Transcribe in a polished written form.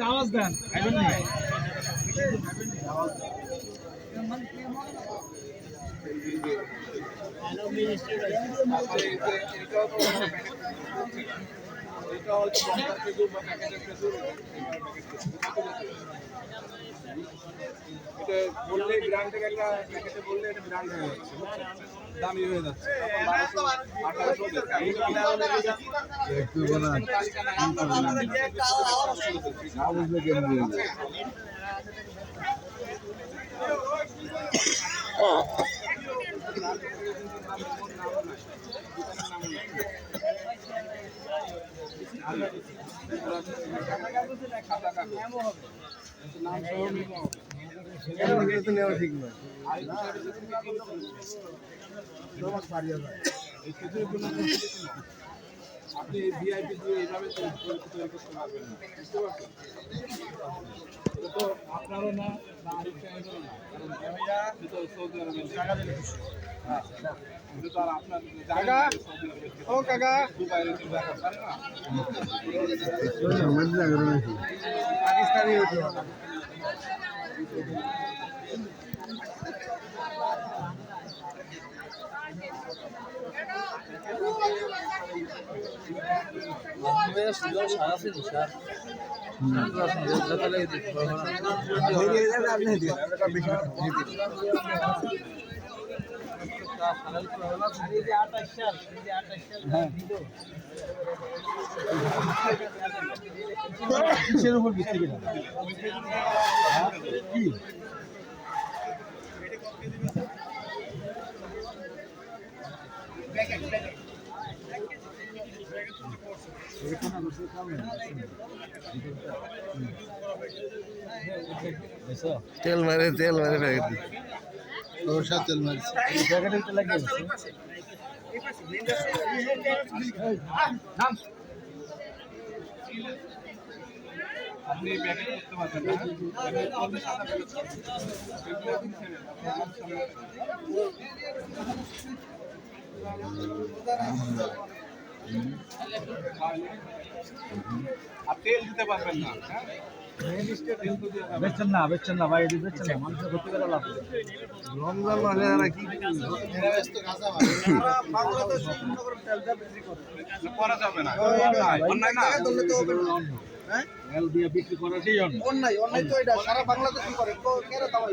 আওয়াজ দেন বললে ব্র্যান্ডের একটা প্যাকেটে বললে এটা ব্র্যান্ড হয়ে যাচ্ছে, দামি হয়ে যাচ্ছে। ঠিক নয় আপনি ভিআইপি দিয়ে এইভাবে তৈরি করতে পারবেন না, বুঝতে পারছেন? তো আপনারও না আরিফ সাহেবেরও না, কারণ তো সৌদি আরবে কিন্তু তো আর আপনার জায়গা ও কাকা দুবাইয়ের ব্যাপার পারে না, পাকিস্তানি হতো কিসের উপর ভিত্তি করে কি তেল মারে প্যাকেট সরষা তেল মারছে প্যাকেটে তো লাগিয়ে আপনি প্যাকেট করতে পারবেন না, সাদা প্যাকেট আর তেল দিতে পারবেন না, বেচছেন না ভাই, এটি বেচছেন না, মানুষের ক্ষতি করে লাভ রমজান মাসে কি করা যাবে না, অন্যায় না, দিয়ে বিক্রি করাটাই অন্যায় তো এটা সারা বাংলাদেশ করে, কেন দাম